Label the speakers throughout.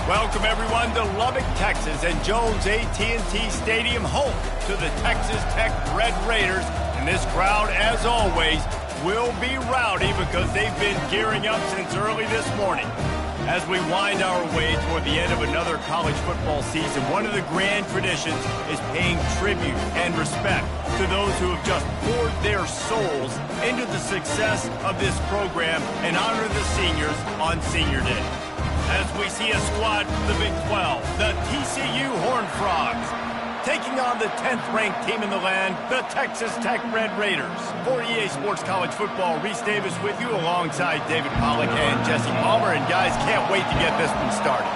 Speaker 1: Welcome, everyone, to Lubbock, Texas, and Jones Ncaa25 Stadium, home to the Texas Tech Red Raiders. And this crowd, as always, will be rowdy because they've been gearing up since early this morning. As we wind our way toward the end of another college football season, one of the grand traditions is paying tribute and respect to those who have just poured their souls into the success of this program and honor the seniors on Senior Day. As we see a squad from the Big 12, the TCU Horned Frogs, taking on the 10th-ranked team in the land, the Texas Tech Red Raiders. For EA Sports College Football, Reese Davis with you alongside David Pollack and Jesse Palmer. And guys, can't wait to get this one started.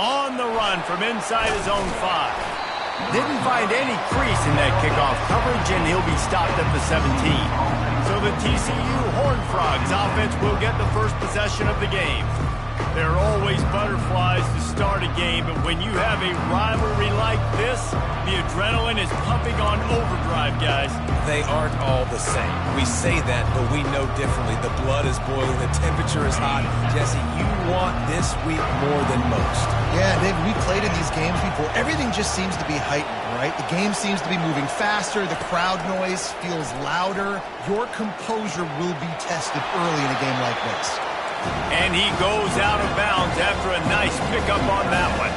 Speaker 1: On the run from inside his own 5. Didn't find any crease in that kickoff coverage, and he'll be stopped at the 17. So the TCU Horned Frogs offense will get the first possession of the game. There are always butterflies to start a game, but when you have a rivalry like this, the adrenaline is pumping on overdrive, guys.
Speaker 2: They aren't all the same. We say that, but we know differently. The blood is boiling. The temperature is hot. Jesse, you want this week more than most.
Speaker 3: Yeah, Dave, we played in these games before. Everything just seems to be heightened, right? The game seems to be moving faster. The crowd noise feels louder. Your composure will be tested early in a game like this.
Speaker 1: And he goes out of bounds after a nice pickup on that one.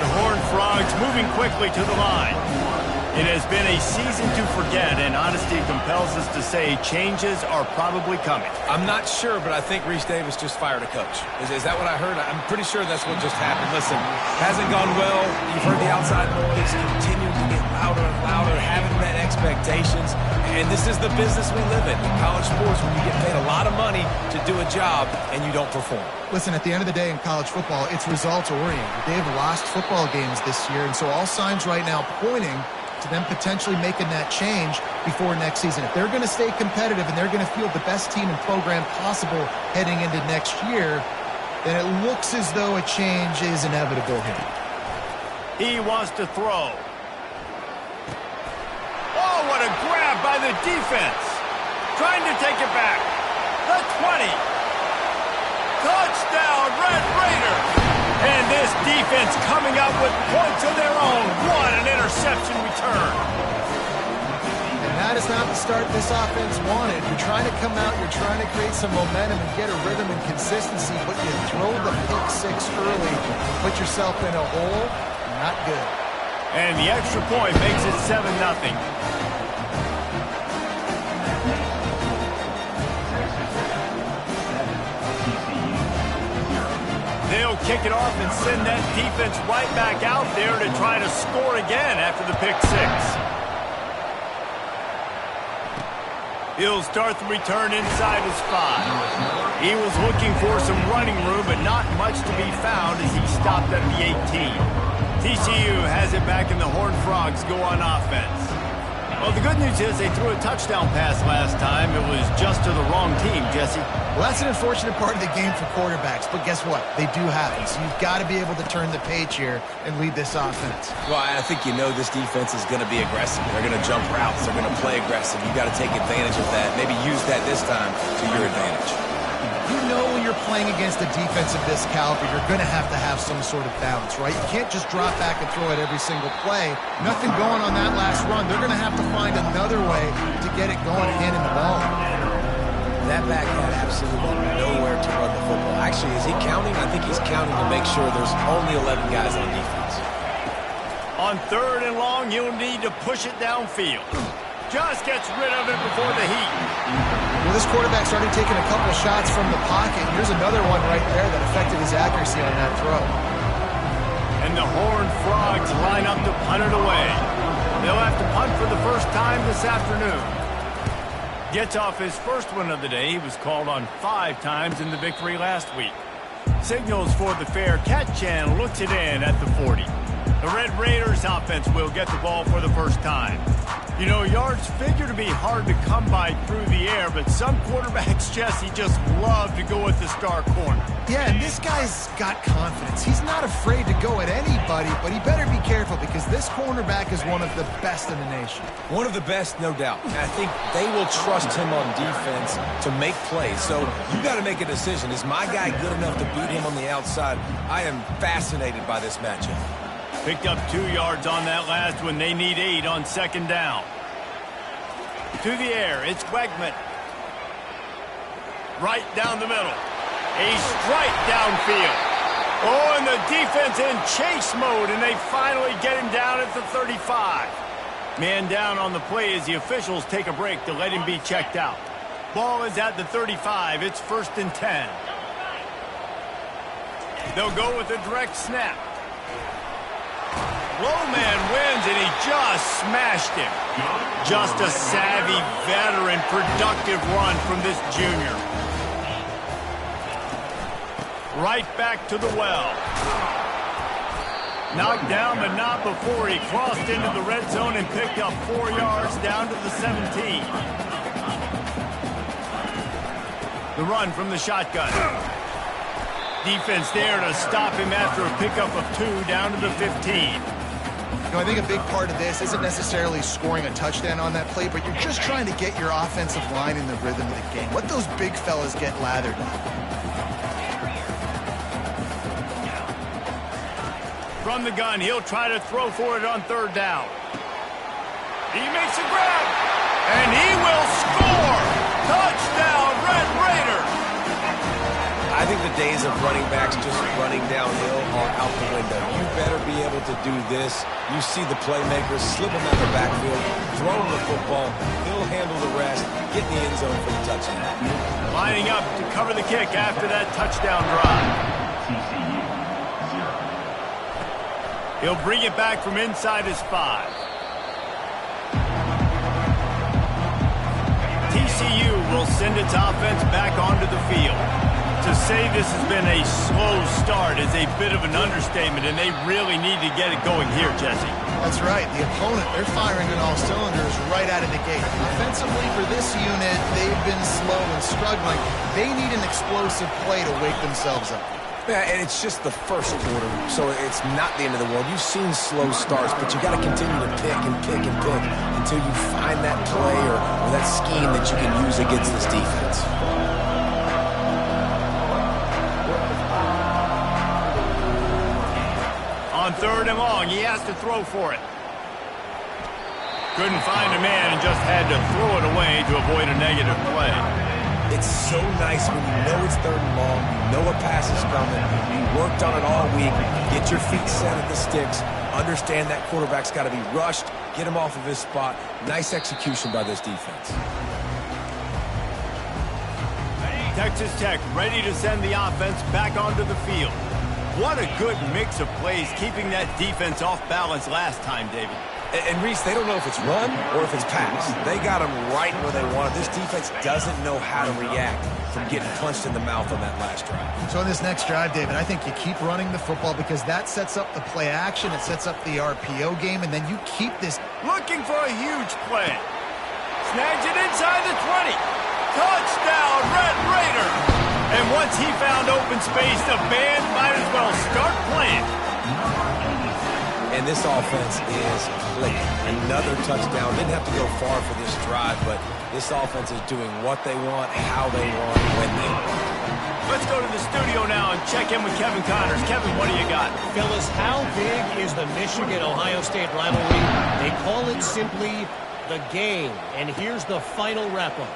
Speaker 1: The Horned Frogs moving quickly to the line. It has been a season to forget, and honesty compels us to say changes are probably coming.
Speaker 2: I'm not sure, but I think Reese Davis just fired a coach. Is that what I heard? I'm pretty sure that's what just happened. Listen, hasn't gone well. You've heard the outside noise. Continuing to get louder and louder. Haven't met expectations. And this is the business we live in college sports, when you get paid a lot of money to do a job and you don't perform.
Speaker 3: Listen, at the end of the day in college football, it's results-oriented. They have lost football games this year, and so all signs right now pointing to them potentially making that change before next season. If they're going to stay competitive and they're going to field the best team and program possible heading into next year, then it looks as though a change is inevitable here.
Speaker 1: He wants to throw. Oh, what a grab by the defense. Trying to take it back. The 20. Touchdown, Red Raiders. And this defense coming up with points of their own. What an interception return.
Speaker 3: And that is not the start this offense wanted. You're trying to come out, you're trying to create some momentum and get a rhythm and consistency, but you throw the pick 6 early, put yourself in a hole, not good.
Speaker 1: And the extra point makes it 7-0. They'll kick it off and send that defense right back out there to try to score again after the pick 6. He'll start the return inside his 5. He was looking for some running room, but not much to be found as he stopped at the 18. TCU has it back, and the Horned Frogs go on offense. Well, the good news is they threw a touchdown pass last time. It was just to the wrong team, Jesse.
Speaker 3: Well, that's an unfortunate part of the game for quarterbacks, but guess what? They do happen, so you've got to be able to turn the page here and lead this offense.
Speaker 2: Well, I think you know this defense is going to be aggressive. They're going to jump routes. They're going to play aggressive. You've got to take advantage of that. Maybe use that this time to your advantage.
Speaker 3: You know when you're playing against a defense of this caliber, you're going to have some sort of balance, right? You can't just drop back and throw it every single play. Nothing going on that last run. They're going to have to find another way to get it going and handing the ball.
Speaker 2: That back had absolutely nowhere to run the football. Actually, is he counting? I think he's counting to make sure there's only 11 guys on defense.
Speaker 1: On 3rd and long, you'll need to push it downfield. Just gets rid of it before the heat.
Speaker 3: Well, this quarterback started taking a couple shots from the pocket. Here's another one right there that affected his accuracy on that throw.
Speaker 1: And the Horned Frogs line up to punt it away. They'll have to punt for the first time this afternoon. Gets off his first one of the day. He was called on 5 times in the victory last week. Signals for the fair catch and looks it in at the 40. The Red Raiders offense will get the ball for the first time. You know, yards figure to be hard to come by through the air, but some quarterbacks, Jesse, just love to go at the star corner.
Speaker 3: Yeah, and this guy's got confidence. He's not afraid to go at anybody, but he better be careful because this cornerback is one of the best in the nation.
Speaker 2: One of the best, no doubt. And I think they will trust him on defense to make plays. So you got to make a decision. Is my guy good enough to beat him on the outside? I am fascinated by this matchup.
Speaker 1: Picked up 2 yards on that last one. They need 8 on second down. To the air, it's Wegman. Right down the middle. A strike downfield. Oh, and the defense in chase mode, and they finally get him down at the 35. Man down on the play as the officials take a break to let him be checked out. Ball is at the 35. It's 1st and 10. They'll go with a direct snap. Low man wins, and he just smashed him. Just a savvy, veteran, productive run from this junior. Right back to the well. Knocked down, but not before he crossed into the red zone and picked up 4 yards down to the 17. The run from the shotgun. Defense there to stop him after a pickup of 2 down to the 15.
Speaker 3: You know, I think a big part of this isn't necessarily scoring a touchdown on that play, but you're just trying to get your offensive line in the rhythm of the game. Let those big fellas get lathered.
Speaker 1: From the gun, he'll try to throw for it on 3rd down. He makes a grab, and he will score! Touchdown, Red Raiders!
Speaker 2: I think the days of running backs just running downhill are out the window. You better be able to do this. You see the playmakers, slip him out the backfield, throw him the football, he'll handle the rest, get in the end zone for the touchdown.
Speaker 1: Lining up to cover the kick after that touchdown drive. He'll bring it back from inside his 5. TCU will send its offense back onto the field. To say this has been a slow start is a bit of an understatement, and they really need to get it going here, Jesse.
Speaker 3: That's right. The opponent, they're firing on all cylinders right out of the gate. Offensively for this unit, they've been slow and struggling. They need an explosive play to wake themselves up.
Speaker 2: Yeah, and it's just the first quarter, so it's not the end of the world. You've seen slow starts, but you got to continue to pick and pick and pick until you find that play or that scheme that you can use against this defense.
Speaker 1: On 3rd and long, he has to throw for it. Couldn't find a man and just had to throw it away to avoid a negative play.
Speaker 2: It's so nice when you know it's 3rd and long, you know a pass is coming, you worked on it all week, get your feet set at the sticks, understand that quarterback's got to be rushed, get him off of his spot. Nice execution by this defense.
Speaker 1: Texas Tech ready to send the offense back onto the field. What a good mix of plays, keeping that defense off balance last time, David.
Speaker 2: And Reese, they don't know if it's run or if it's pass. They got them right where they want it. This defense doesn't know how to react from getting punched in the mouth on that last drive.
Speaker 3: So in this next drive, David, I think you keep running the football because that sets up the play action, it sets up the RPO game, and then you keep this.
Speaker 1: Looking for a huge play. Snags it inside the 20. Touchdown, Red Raiders! And once he found open space, the band might as well start playing.
Speaker 2: And this offense is clicking. Another touchdown. Didn't have to go far for this drive, but this offense is doing what they want, how they want, when they want.
Speaker 1: Let's go to the studio now and check in with Kevin Connors. Kevin, what do you got?
Speaker 4: Fellas, how big is the Michigan-Ohio State rivalry? They call it simply the game. And here's the final wrap-up.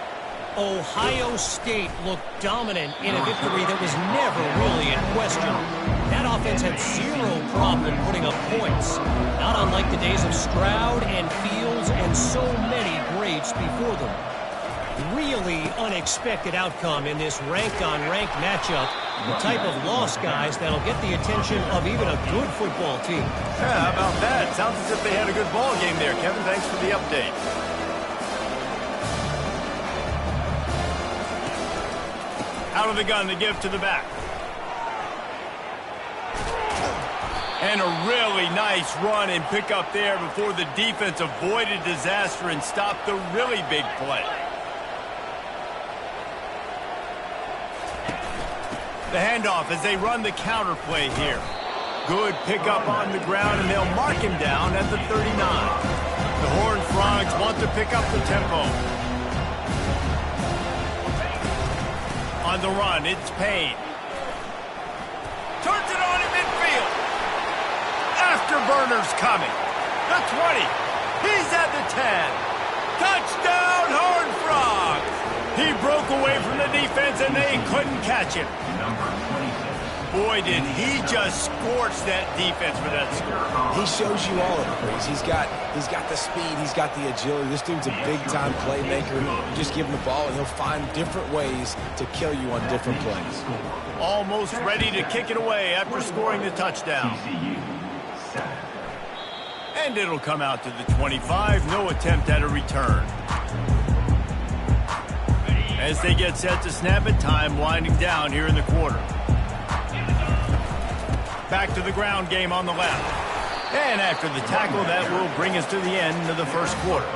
Speaker 4: Ohio State looked dominant in a victory that was never really in question. That offense had zero problem putting up points, not unlike the days of Stroud and Fields and so many greats before them. Really unexpected outcome in this ranked-on-ranked matchup. The type of loss, guys, that'll get the attention of even a good football team.
Speaker 1: Yeah, how about that? Sounds as if they had a good ball game there. Kevin, thanks for the update. Out of the gun, the give to the back. And a really nice run and pick up there before the defense avoided disaster and stopped the really big play. The handoff as they run the counter play here. Good pickup on the ground, and they'll mark him down at the 39. The Horned Frogs want to pick up the tempo. On the run, it's Payne. Turns it on in midfield. Afterburner's coming. The 20. He's at the 10. Touchdown, Horned Frogs. He broke away from the defense, and they couldn't catch him. Boy, did he just scorch that defense for that score.
Speaker 2: He shows you all of it, Breeze. He's got the speed. He's got the agility. This dude's a big-time playmaker. You just give him the ball, and he'll find different ways to kill you on different plays.
Speaker 1: Almost ready to kick it away after scoring the touchdown. And it'll come out to the 25. No attempt at a return. As they get set to snap it, time winding down here in the quarter. Back to the ground game on the left. And after the tackle, that will bring us to the end of the first quarter.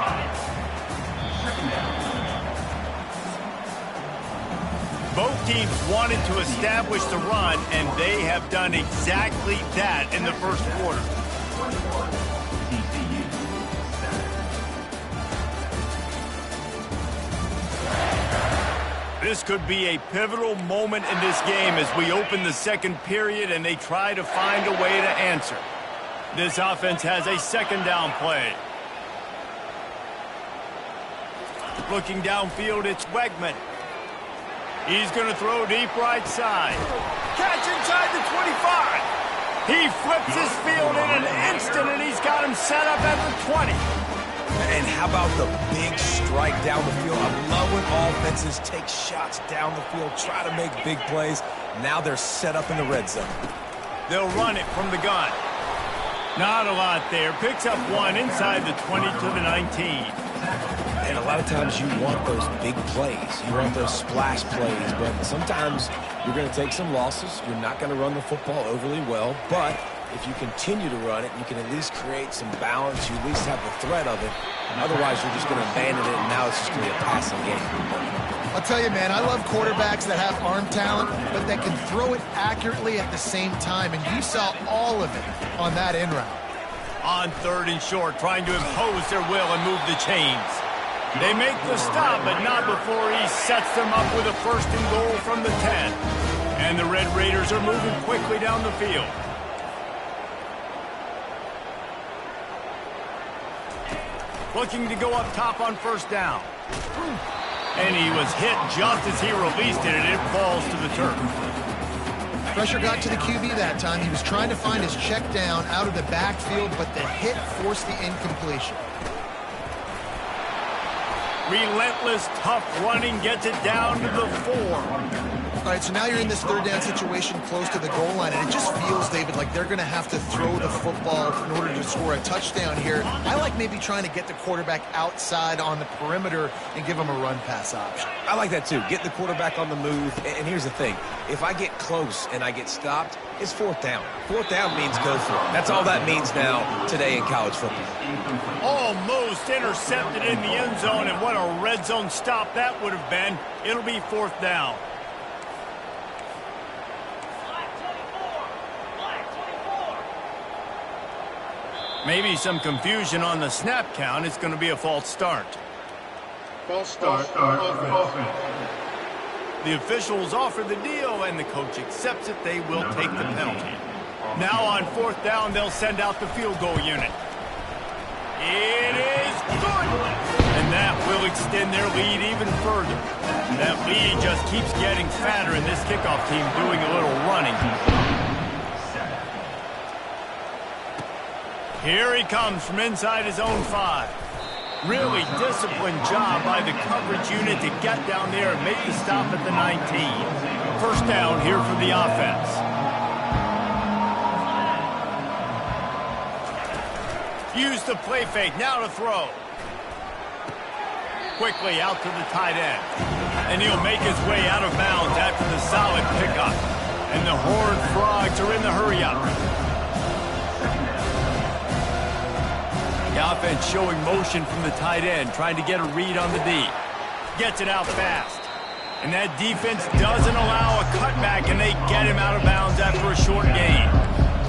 Speaker 1: Both teams wanted to establish the run, and they have done exactly that in the first quarter. This could be a pivotal moment in this game as we open the second period and they try to find a way to answer. This offense has a second down play. Looking downfield, it's Wegman. He's going to throw deep right side. Catch inside the 25. He flips his field in an instant, and he's got him set up at the 20.
Speaker 2: And how about the big strike down the field? I love when offenses take shots down the field, try to make big plays. Now they're set up in the red zone.
Speaker 1: They'll run it from the gun. Not a lot there. Picks up one inside the 20 to the 19.
Speaker 2: And a lot of times you want those big plays. You want those splash plays. But sometimes you're going to take some losses. You're not going to run the football overly well. But if you continue to run it, you can at least create some balance. You at least have the threat of it. Otherwise, you're just going to abandon it, and now it's just going to be a passing game.
Speaker 3: I'll tell you, man, I love quarterbacks that have arm talent, but that can throw it accurately at the same time, and you saw all of it on that end route.
Speaker 1: On third and short, trying to impose their will and move the chains. They make the stop, but not before he sets them up with a first and goal from the 10. And the Red Raiders are moving quickly down the field. Looking to go up top on first down. And he was hit just as he released it, and it falls to the turf.
Speaker 3: Pressure got to the QB that time. He was trying to find his check down out of the backfield, but the hit forced the incompletion.
Speaker 1: Relentless, tough running gets it down to the 4.
Speaker 3: All right, so now you're in this third down situation close to the goal line, and it just feels, David, like they're going to have to throw the football in order to score a touchdown here. I like maybe trying to get the quarterback outside on the perimeter and give him a run-pass option.
Speaker 2: I like that, too. Get the quarterback on the move. And here's the thing. If I get close and I get stopped, it's fourth down. Fourth down means go for it. That's all that means now today in college football.
Speaker 1: Almost intercepted in the end zone, and what a red zone stop that would have been. It'll be fourth down. Maybe some confusion on the snap count. It's going to be a false start.
Speaker 5: False start. Offense.
Speaker 1: The officials offer the deal, and the coach accepts it. They will take the penalty. Now on fourth down, they'll send out the field goal unit. It is good! And that will extend their lead even further. That lead just keeps getting fatter, and this kickoff team doing a little running. Here he comes from inside his own 5. Really disciplined job by the coverage unit to get down there and make the stop at the 19. First down here for the offense. Use the play fake, now to throw. Quickly out to the tight end. And he'll make his way out of bounds after the solid pickup. And the Horned Frogs are in the hurry-up. offense showing motion from the tight end, trying to get a read on the D. Gets it out fast. And that defense doesn't allow a cutback, and they get him out of bounds after a short gain.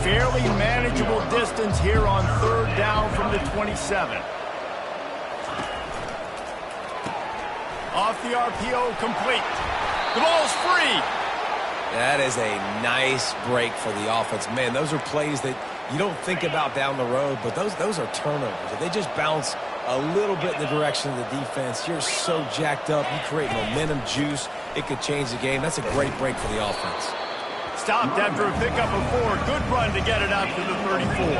Speaker 1: Fairly manageable distance here on third down from the 27. Off the RPO, complete. The ball's free.
Speaker 2: That is a nice break for the offense. Man, those are plays that you don't think about down the road, but those are turnovers. If they just bounce a little bit in the direction of the defense, you're so jacked up. You create momentum, juice. It could change the game. That's a great break for the offense.
Speaker 1: Stopped after a pickup of 4. Good run to get it out to the 34.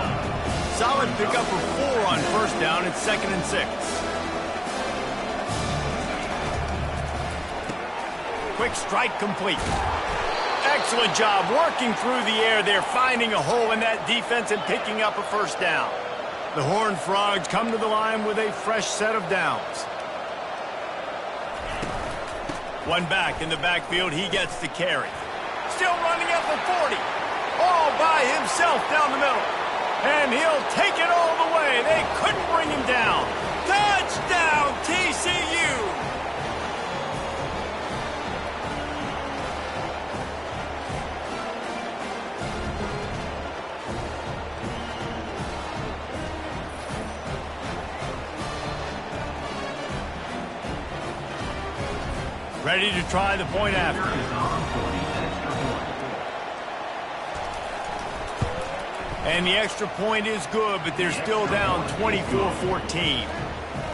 Speaker 1: Solid pickup of 4 on first down. It's 2nd and 6. Quick strike complete. Excellent job working through the air there, finding a hole in that defense and picking up a first down. The Horned Frogs come to the line with a fresh set of downs. One back in the backfield, he gets the carry. Still running at the 40. All by himself down the middle. And he'll take it all the way. They couldn't bring him down. Touchdown, TCU! Ready to try the point after. And the extra point is good, but they're still down 24-14.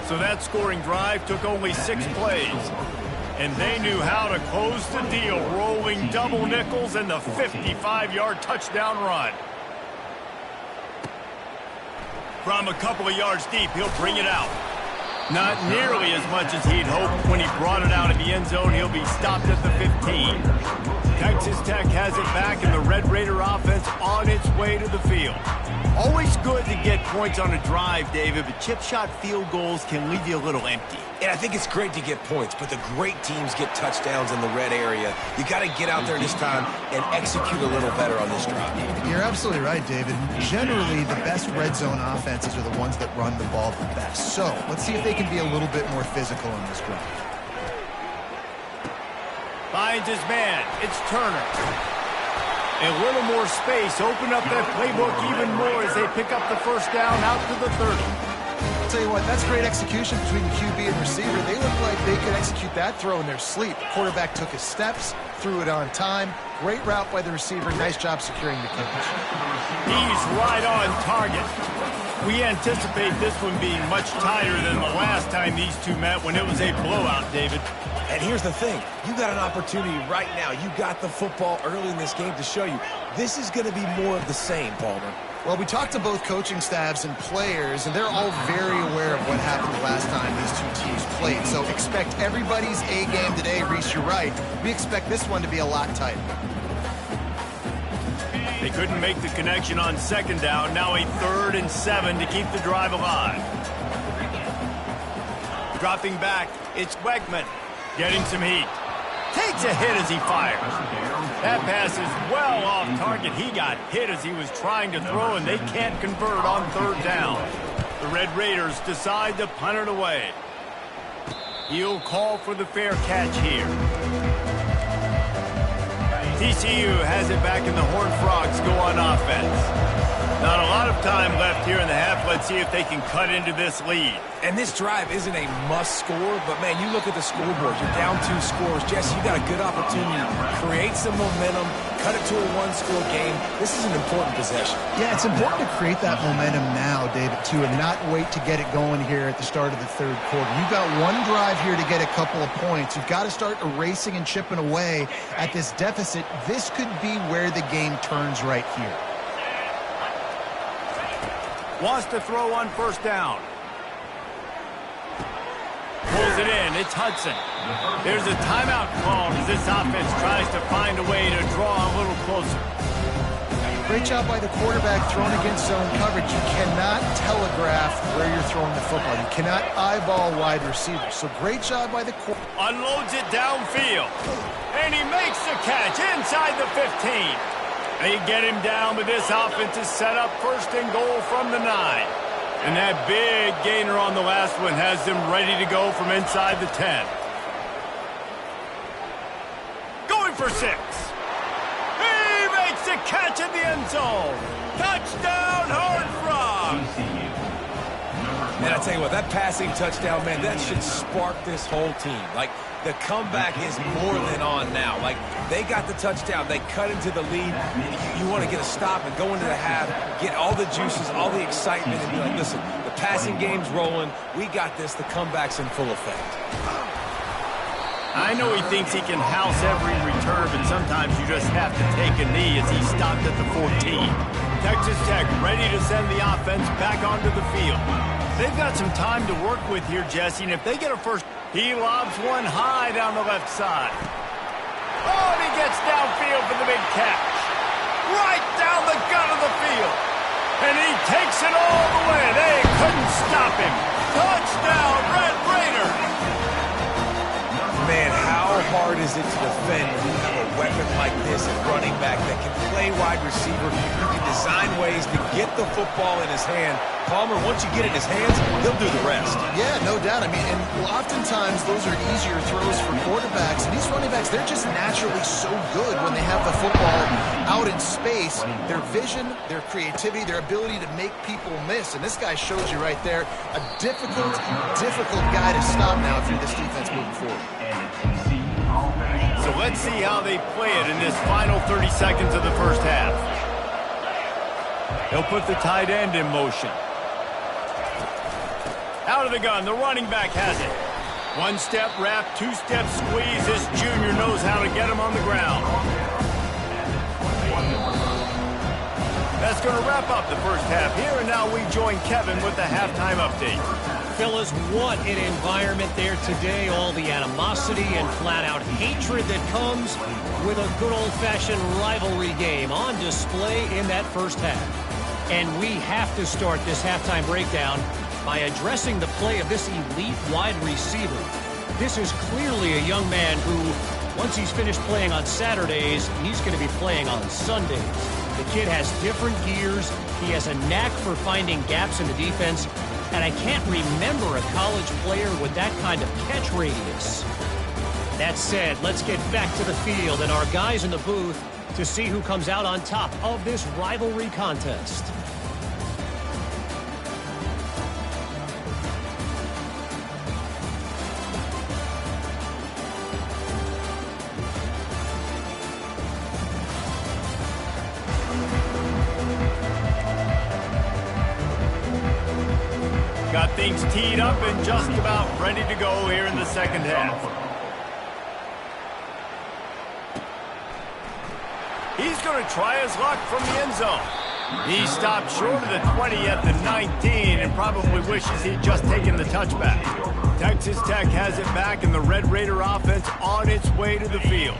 Speaker 1: So that scoring drive took only 6 plays. And they knew how to close the deal, rolling double nickels and the 55-yard touchdown run. From a couple of yards deep, he'll bring it out. Not nearly as much as he'd hoped when he brought it out of the end zone. He'll be stopped at the 15. Texas Tech has it back, and the Red Raider offense on its way to the field. Always good to get points on a drive, David, but chip shot field goals can leave you a little empty.
Speaker 2: And I think it's great to get points, but the great teams get touchdowns in the red area. You got to get out there this time and execute a little better on this drive.
Speaker 3: You're absolutely right, David. Generally, the best red zone offenses are the ones that run the ball the best. So let's see if they can be a little bit more physical in this drive.
Speaker 1: Finds his man. It's Turner. A little more space. Open up that playbook even more as they pick up the first down out to the 30.
Speaker 3: I'll tell you what, that's great execution between QB and receiver. They look like they could execute that throw in their sleep. The quarterback took his steps, threw it on time. Great route by the receiver. Nice job securing the catch.
Speaker 1: He's right on target. We anticipate this one being much tighter than the last time these two met when it was a blowout, David.
Speaker 2: And here's the thing. You got an opportunity right now. You got the football early in this game to show you. This is going to be more of the same, Palmer.
Speaker 3: Well, we talked to both coaching staffs and players, and they're all very aware of what happened the last time these two teams played. So expect everybody's A game today. Reese, you're right. We expect this one to be a lot tighter.
Speaker 1: They couldn't make the connection on second down. Now a 3rd and 7 to keep the drive alive. Dropping back, it's Wegman. Getting some heat. Takes a hit as he fires. That pass is well off target. He got hit as he was trying to throw, and they can't convert on 3rd down. The Red Raiders decide to punt it away. He'll call for the fair catch here. TCU has it back, and the Horned Frogs go on offense. Not a lot of time left here in the half. Let's see if they can cut into this lead.
Speaker 2: And this drive isn't a must score, but, man, you look at the scoreboard. You're down 2 scores. Jesse, you got a good opportunity to create some momentum, cut it to a 1-score game. This is an important possession.
Speaker 3: Yeah, it's important to create that momentum now, David, too, and not wait to get it going here at the start of the 3rd quarter. You've got one drive here to get a couple of points. You've got to start erasing and chipping away at this deficit. This could be where the game turns right here.
Speaker 1: Wants to throw on 1st down. Pulls it in. It's Hudson. There's a timeout called as this offense tries to find a way to draw a little closer.
Speaker 3: Great job by the quarterback throwing against zone coverage. You cannot telegraph where you're throwing the football. You cannot eyeball wide receivers. So great job by the quarterback.
Speaker 1: Unloads it downfield. And he makes the catch inside the 15. They get him down, but this offense is set up 1st and goal from the 9. And that big gainer on the last one has them ready to go from inside the 10. Going for 6. He makes the catch in the end zone. Touchdown, Hard Rock.
Speaker 2: And I tell you what, that passing touchdown, man, that should spark this whole team. Like, the comeback is more than on now. Like, they got the touchdown. They cut into the lead. You want to get a stop and go into the half, get all the juices, all the excitement, and be like, listen, the passing game's rolling. We got this. The comeback's in full effect.
Speaker 1: I know he thinks he can house every return, but sometimes you just have to take a knee as he stopped at the 14. Texas Tech ready to send the offense back onto the field. They've got some time to work with here, Jesse, and if they get a first, he lobs one high down the left side. Oh, and he gets downfield for the big catch. Right down the gut of the field. And he takes it all the way. They couldn't stop him. Touchdown, Red Raiders.
Speaker 2: Man, how hard is it to defend when you have a weapon like this at running back that can play wide receiver? You can design ways to get the football in his hand. Palmer, once you get it in his hands, he'll do the rest.
Speaker 3: Yeah, no doubt. I mean, and oftentimes those are easier throws for quarterbacks. And these running backs, they're just naturally so good when they have the football out in space. Their vision, their creativity, their ability to make people miss. And this guy shows you right there, a difficult guy to stop now if you're this defense moving forward.
Speaker 1: So let's see how they play it in this final 30 seconds of the first half. He'll put the tight end in motion. Out of the gun, the running back has it. One-step wrap, two-step squeeze. This junior knows how to get him on the ground. That's going to wrap up the first half here, and now we join Kevin with the halftime update.
Speaker 4: Fellas, what an environment there today. All the animosity and flat-out hatred that comes with a good old-fashioned rivalry game on display in that first half. And we have to start this halftime breakdown by addressing the play of this elite wide receiver. This is clearly a young man who, once he's finished playing on Saturdays, he's going to be playing on Sundays. The kid has different gears. He has a knack for finding gaps in the defense. And I can't remember a college player with that kind of catch radius. That said, let's get back to the field and our guys in the booth to see who comes out on top of this rivalry contest.
Speaker 1: Got things teed up and just about ready to go here in the second half. He's going to try his luck from the end zone. He stopped short of the 20 at the 19 and probably wishes he'd just taken the touchback. Texas Tech has it back and the Red Raider offense on its way to the field.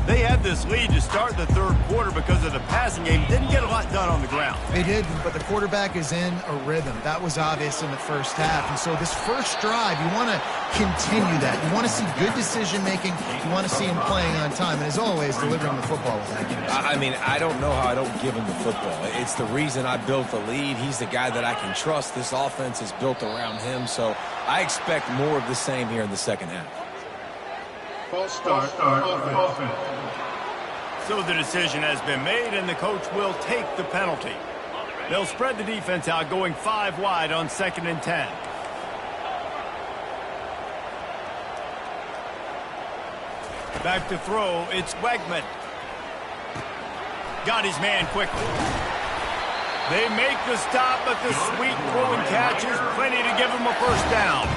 Speaker 1: They had this lead to start the third quarter because of the passing game. Didn't get a lot done on the ground.
Speaker 3: They did, but the quarterback is in a rhythm. That was obvious in the first half. And so this first drive, you want to continue that. You want to see good decision-making. You want to see him playing on time. And as always, delivering the football with accuracy.
Speaker 2: I mean, I don't know how I don't give him the football. It's the reason I built the lead. He's the guy that I can trust. This offense is built around him. So I expect more of the same here in the second half.
Speaker 5: False start offense.
Speaker 1: So the decision has been made, and the coach will take the penalty. They'll spread the defense out, going 5 wide on 2nd and 10. Back to throw, it's Wegman. Got his man quickly. They make the stop, but the sweet throwing catch is plenty to give him a first down.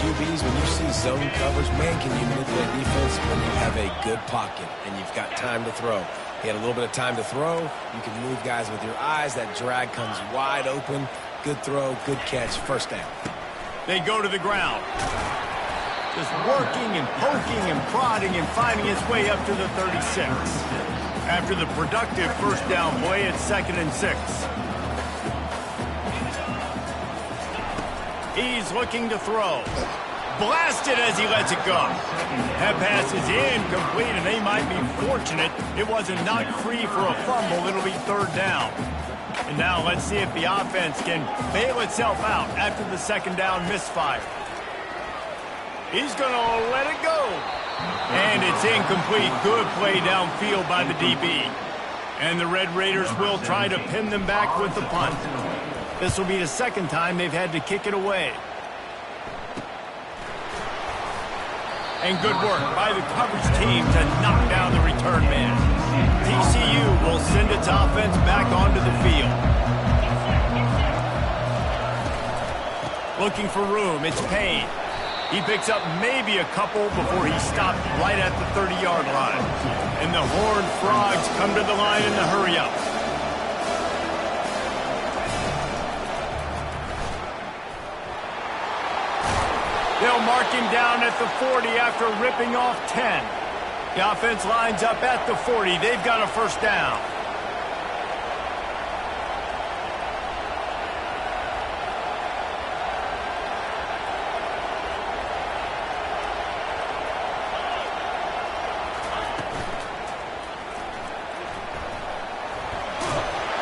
Speaker 2: QBs, when you see zone coverage, man, can you manipulate defense when you have a good pocket and you've got time to throw. He had a little bit of time to throw. You can move guys with your eyes. That drag comes wide open. Good throw, good catch, first down.
Speaker 1: They go to the ground. Just working and poking and prodding and finding his way up to the 36. After the productive first down play, it's 2nd and 6. He's looking to throw. Blasted as he lets it go. That pass is incomplete, and they might be fortunate it wasn't knocked free for a fumble. It'll be 3rd down. And now let's see if the offense can bail itself out after the second down misfire. He's going to let it go. And it's incomplete. Good play downfield by the DB. And the Red Raiders will try to pin them back with the punt. This will be the second time they've had to kick it away. And good work by the coverage team to knock down the return man. TCU will send its offense back onto the field. Looking for room, it's Payne. He picks up maybe a couple before he stopped right at the 30-yard line. And the Horned Frogs come to the line in the hurry-up. They'll mark him down at the 40 after ripping off 10. The offense lines up at the 40. They've got a first down.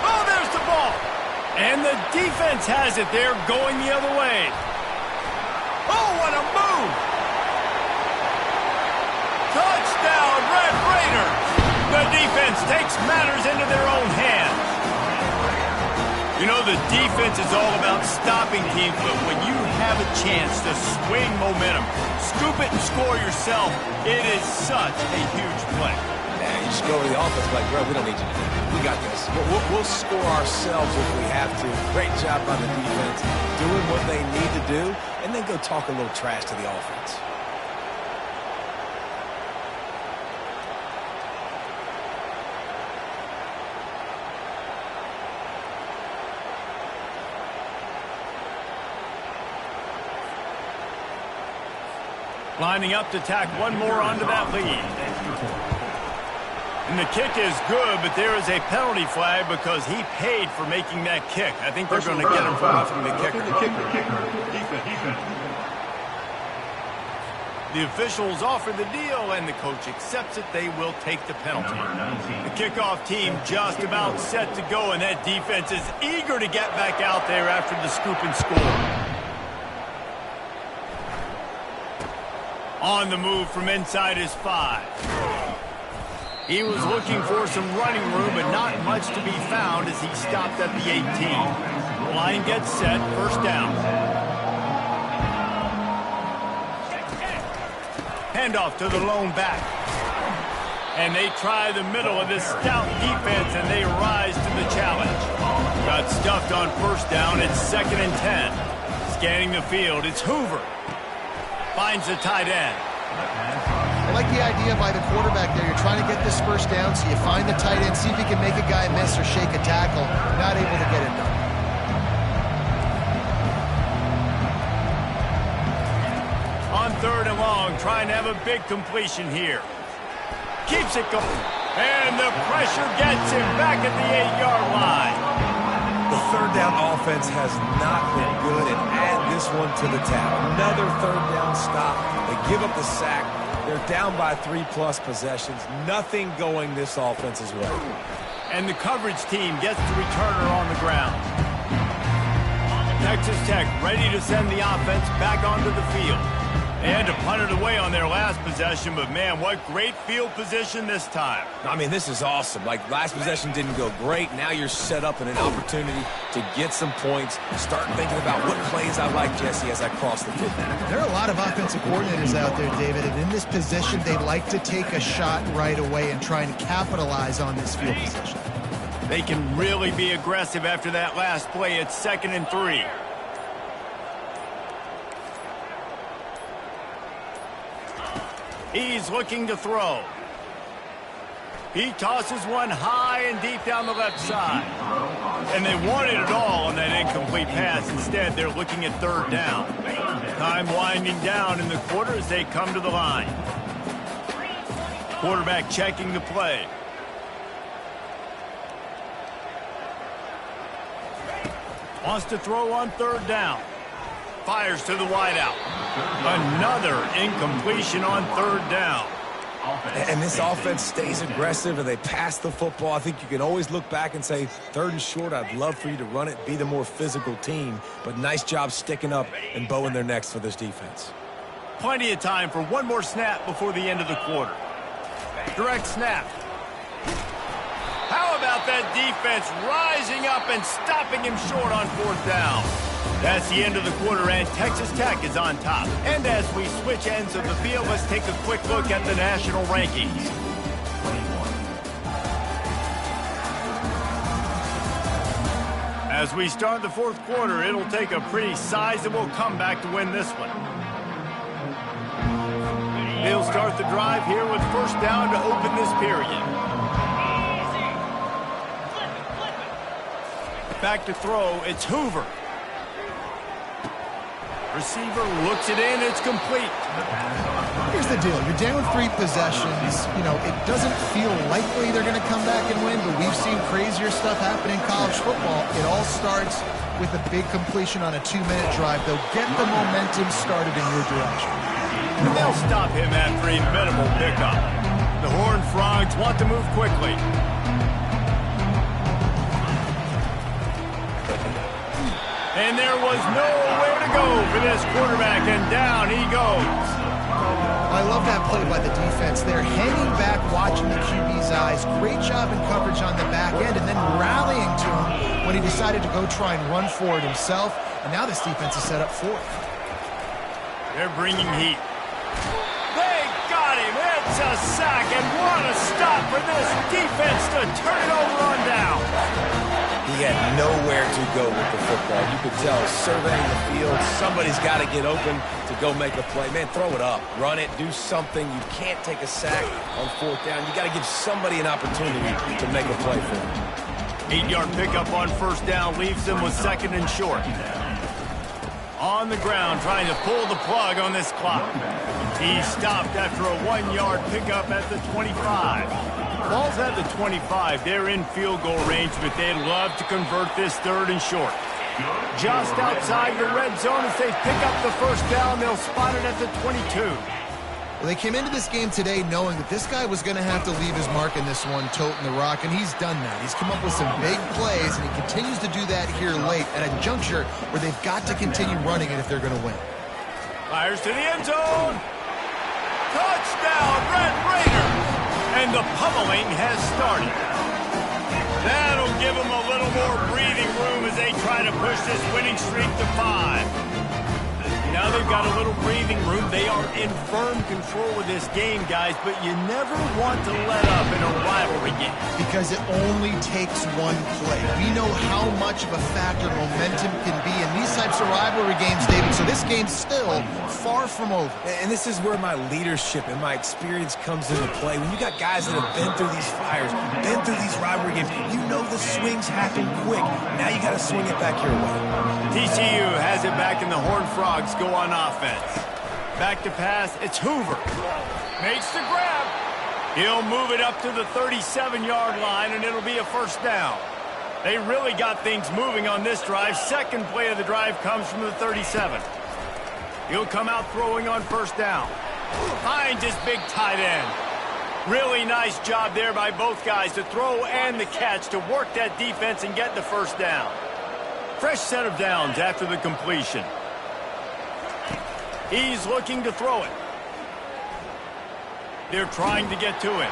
Speaker 1: Oh, there's the ball. And the defense has it there going the other way. Oh, what a move! Touchdown, Red Raiders! The defense takes matters into their own hands. You know, the defense is all about stopping teams, but when you have a chance to swing momentum, scoop it and score yourself, it is such a huge play.
Speaker 2: Yeah, you just go over the offense like, bro, we don't need you to do that. We got this. We'll score ourselves if we have to. Great job by the defense, doing what they need to do, and then go talk a little trash to the offense.
Speaker 1: Lining up to tack one more onto that lead. And the kick is good, but there is a penalty flag because he paid for making that kick. I think they're going to get him for roughing the kicker. The officials offer the deal, and the coach accepts it. They will take the penalty. The kickoff team just about set to go, and that defense is eager to get back out there after the scoop and score. On the move from inside his 5. He was looking for some running room, but not much to be found as he stopped at the 18. The line gets set, first down. Handoff to the lone back. And they try the middle of this stout defense, and they rise to the challenge. Got stuffed on first down. It's 2nd and 10. Scanning the field, it's Hoover. Finds the tight end.
Speaker 3: I like the idea by the quarterback there. You're trying to get this first down, so you find the tight end, see if you can make a guy miss or shake a tackle. Not able to get it done.
Speaker 1: On 3rd and long, trying to have a big completion here. Keeps it going. And the pressure gets him back at the 8-yard line.
Speaker 2: The third down offense has not been good, and add this one to the tab. Another third down stop. They give up the sack. They're down by 3+ possessions. Nothing going this offense's way.
Speaker 1: And the coverage team gets the returner on the ground. Texas Tech ready to send the offense back onto the field. They had to punt it away on their last possession, but man, what great field position this time.
Speaker 2: I mean, this is awesome. Like, last possession didn't go great. Now you're set up in an opportunity to get some points. Start thinking about what plays I like, Jesse, as I cross the 50.
Speaker 3: There are a lot of offensive coordinators out there, David, and in this position, they like to take a shot right away and try and capitalize on this field position.
Speaker 1: They can really be aggressive after that last play. It's 2nd and 3. He's looking to throw. He tosses one high and deep down the left side. And they wanted it all on that incomplete pass. Instead, they're looking at 3rd down. Time winding down in the quarter as they come to the line. Quarterback checking the play. Wants to throw on 3rd down. Fires to the wideout. Another incompletion on 3rd down.
Speaker 2: And this offense stays aggressive and they pass the football. I think you can always look back and say, 3rd and short, I'd love for you to run it, be the more physical team. But nice job sticking up and bowing their necks for this defense.
Speaker 1: Plenty of time for one more snap before the end of the quarter. Direct snap. How about that defense rising up and stopping him short on 4th down? That's the end of the quarter, and Texas Tech is on top. And as we switch ends of the field, let's take a quick look at the national rankings. As we start the 4th quarter, it'll take a pretty sizable comeback to win this one. They'll start the drive here with 1st down to open this period. Back to throw, it's Hoover. Receiver looks it in, it's complete.
Speaker 3: Here's the deal. You're down 3 possessions. You know, it doesn't feel likely they're going to come back and win, but we've seen crazier stuff happen in college football. It all starts with a big completion on a 2-minute drive. They'll get the momentum started in your direction.
Speaker 1: And they'll stop him after a minimal pickup. The Horned Frogs want to move quickly. And there was nowhere to go for this quarterback, and down he goes.
Speaker 3: I love that play by the defense. They're hanging back, watching the QB's eyes. Great job in coverage on the back end, and then rallying to him when he decided to go try and run for it himself. And now this defense is set up for it.
Speaker 1: They're bringing heat. They got him. It's a sack, and what a stop for this defense to turn it over on down.
Speaker 2: He had nowhere to go with the football. You could tell, surveying the field, somebody's got to get open to go make a play. Man, throw it up. Run it. Do something. You can't take a sack on 4th down. You got to give somebody an opportunity to make a play for him.
Speaker 1: 8-yard pickup on 1st down leaves them with 2nd and short. On the ground, trying to pull the plug on this clock. He stopped after a 1-yard pickup at the 25. Ball's at the 25. They're in field goal range, but they'd love to convert this 3rd and short. Just outside the red zone as they pick up the 1st down. They'll spot it at the 22.
Speaker 3: Well, they came into this game today knowing that this guy was going to have to leave his mark in this one, toting the rock, and he's done that. He's come up with some big plays, and he continues to do that here late at a juncture where they've got to continue running it if they're going to win.
Speaker 1: Fires to the end zone. Touchdown, Red Raiders! And the pummeling has started. That'll give them a little more breathing room as they try to push this winning streak to 5. Now they've got a little breathing room. They are in firm control of this game, guys, but you never want to let up in a rivalry game.
Speaker 3: Because it only takes one play. We know how much of a factor momentum can be in these types of rivalry games, David, so this game's still far from over.
Speaker 2: And this is where my leadership and my experience comes into play. When you got guys that have been through these fires, been through these rivalry games, you know the swings happen quick. Now you got to swing it back your way.
Speaker 1: TCU has it back, and the Horned Frogs go on offense. Back to pass, it's Hoover. Makes the grab. He'll move it up to the 37-yard line, and it'll be a 1st down. They really got things moving on this drive. 2nd play of the drive comes from the 37. He'll come out throwing on 1st down. Finds his big tight end. Really nice job there by both guys to throw and the catch to work that defense and get the 1st down. Fresh set of downs after the completion. He's looking to throw it. They're trying to get to him.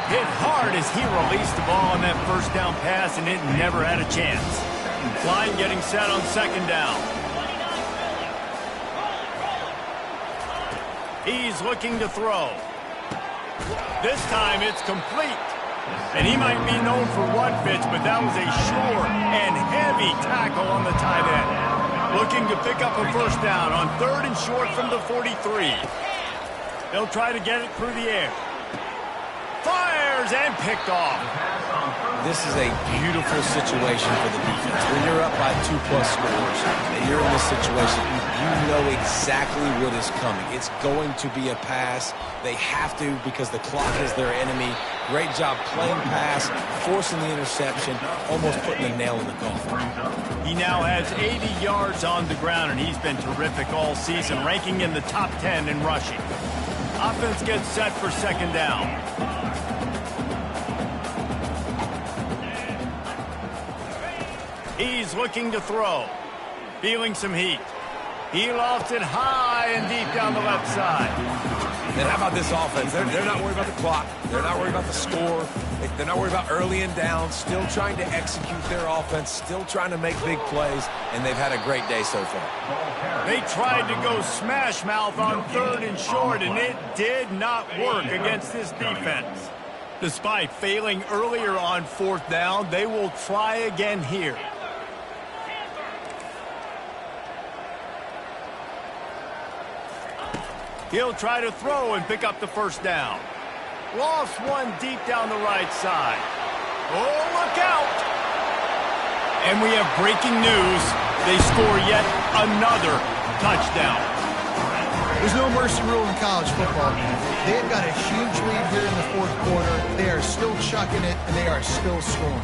Speaker 1: Hit hard as he released the ball on that 1st down pass, and it never had a chance. Line getting set on 2nd down. He's looking to throw. This time it's complete. And he might be known for run fits, but that was a sure and heavy tackle on the tight end. Looking to pick up a 1st down on 3rd and short from the 43. They'll try to get it through the air. Fires and picked off.
Speaker 2: This is a beautiful situation for the defense. When you're up by 2+ scores and you're in this situation, you know exactly what is coming. It's going to be a pass. They have to because the clock is their enemy. Great job playing pass, forcing the interception, almost putting a nail in the coffin.
Speaker 1: He now has 80 yards on the ground, and he's been terrific all season, ranking in the top 10 in rushing. Offense gets set for second down. He's looking to throw. Feeling some heat. He lofts it high and deep down the left side.
Speaker 2: And how about this offense? They're not worried about the clock. They're not worried about the score. They're not worried about early and down. Still trying to execute their offense. Still trying to make big plays. And they've had a great day so far.
Speaker 1: They tried to go smash mouth on 3rd and short, and it did not work against this defense. Despite failing earlier on 4th down, they will try again here. He'll try to throw and pick up the first down. Lost one deep down the right side. Oh, look out! And we have breaking news. They score yet another touchdown.
Speaker 3: There's no mercy rule in college football. They've got a huge lead here in the 4th quarter. They are still chucking it, and they are still scoring.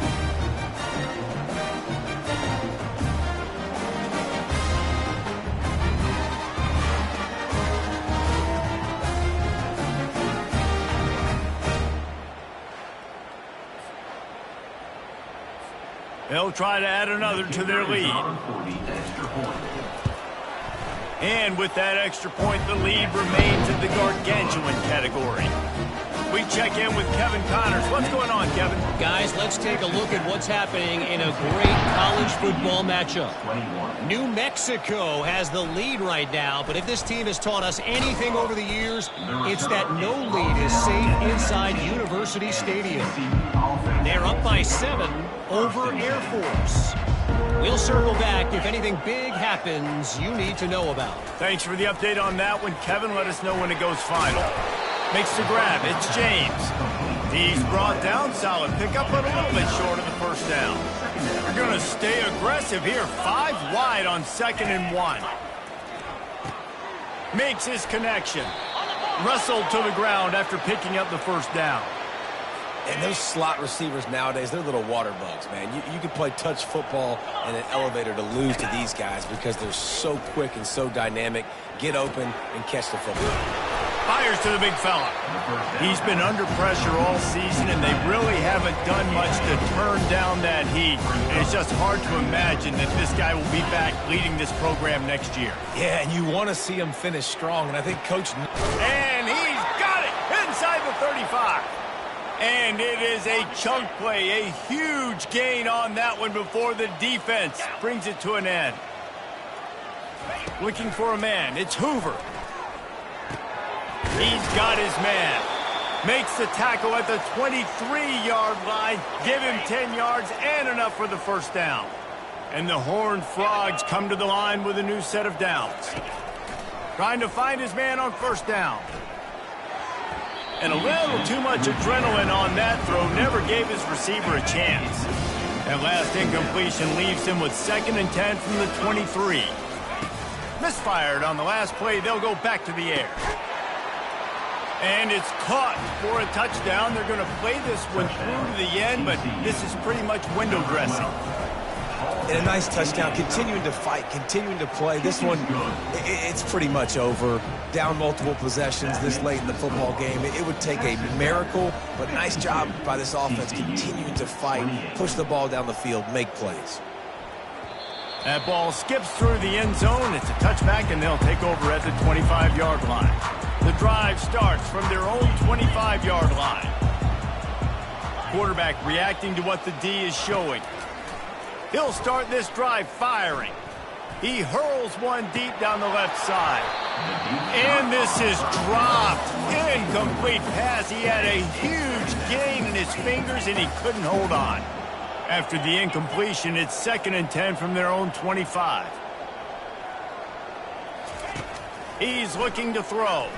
Speaker 1: They'll try to add another to their lead. And with that extra point, the lead remains in the gargantuan category. We check in with Kevin Connors. What's going on, Kevin?
Speaker 4: Guys, let's take a look at what's happening in a great college football matchup. New Mexico has the lead right now, but if this team has taught us anything over the years, it's that no lead is safe inside University Stadium. They're up by 7 over Air Force. We'll circle back if anything big happens you need to know about.
Speaker 1: Thanks for the update on that one, Kevin. Let us know when it goes final. Makes the grab. It's James. He's brought down. Solid pickup, but a little bit short of the first down. They're going to stay aggressive here. 5 wide on 2nd and 1. Makes his connection. Wrestled to the ground after picking up the first down.
Speaker 2: And those slot receivers nowadays, they're little water bugs, man. You can play touch football in an elevator to lose to these guys because they're so quick and so dynamic. Get open and catch the football.
Speaker 1: Fires to the big fella. He's been under pressure all season, and they really haven't done much to turn down that heat. And it's just hard to imagine that this guy will be back leading this program next year.
Speaker 2: Yeah, and you want to see him finish strong, and I think Coach...
Speaker 1: And he's got it inside the 35. And it is a chunk play, a huge gain on that one before the defense brings it to an end. Looking for a man. It's Hoover. He's got his man. Makes the tackle at the 23-yard line. Give him 10 yards and enough for the first down. And the Horned Frogs come to the line with a new set of downs. Trying to find his man on first down. And a little too much adrenaline on that throw. Never gave his receiver a chance. That last incompletion leaves him with 2nd and 10 from the 23. Misfired on the last play. They'll go back to the air. And it's caught for a touchdown. They're going to play this one through to the end, but this is pretty much window dressing.
Speaker 2: And a nice touchdown, continuing to fight, continuing to play. This one, it's pretty much over. Down multiple possessions this late in the football game. It would take a miracle, but nice job by this offense continuing to fight, push the ball down the field, make plays.
Speaker 1: That ball skips through the end zone. It's a touchback, and they'll take over at the 25-yard line. The drive starts from their own 25-yard line. Quarterback reacting to what the D is showing. He'll start this drive firing. He hurls one deep down the left side. And this is dropped. Incomplete pass. He had a huge gain in his fingers, and he couldn't hold on. After the incompletion, it's 2nd and 10 from their own 25. He's looking to throw.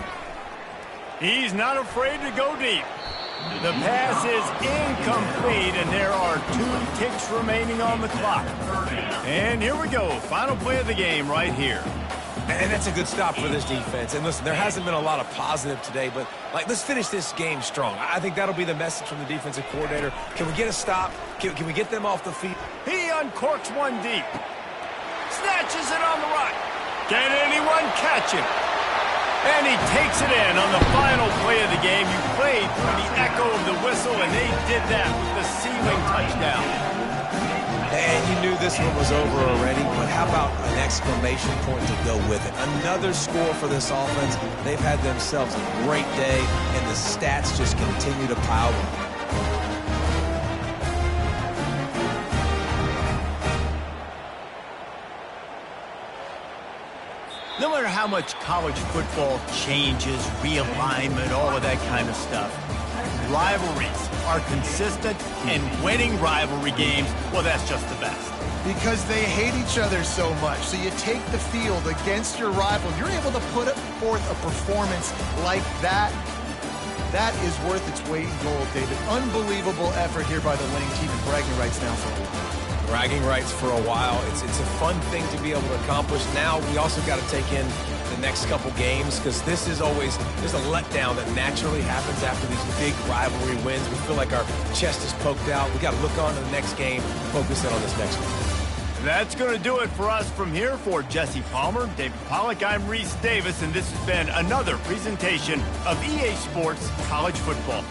Speaker 1: He's not afraid to go deep. The pass is incomplete, and there are 2 ticks remaining on the clock. And here we go. Final play of the game right here.
Speaker 2: And that's a good stop for this defense. And listen, there hasn't been a lot of positive today, but let's finish this game strong. I think that'll be the message from the defensive coordinator. Can we get a stop? Can we get them off the feet?
Speaker 1: He uncorks one deep. Snatches it on the right. Can anyone catch him? And he takes it in on the final play of the game. You played through the echo of the whistle, and they did that with the ceiling touchdown.
Speaker 2: And you knew this one was over already, but how about an exclamation point to go with it? Another score for this offense. They've had themselves a great day, and the stats just continue to pile up.
Speaker 1: No matter how much college football changes, realignment, all of that kind of stuff, rivalries are consistent, and winning rivalry games, well, that's just the best.
Speaker 3: Because they hate each other so much. So you take the field against your rival. You're able to put forth a performance like that. That is worth its weight in gold, David. Unbelievable effort here by the winning team, and bragging rights now for a while.
Speaker 2: Bragging rights for a while. It's a fun thing to be able to accomplish. Now we also got to take in the next couple games, because this is always, there's a letdown that naturally happens after these big rivalry wins. We feel like our chest is poked out. We got to look on to the next game, focus in on this next one.
Speaker 1: That's going to do it for us from here. For Jesse Palmer, David Pollack, I'm Reese Davis, and this has been another presentation of EA Sports College Football.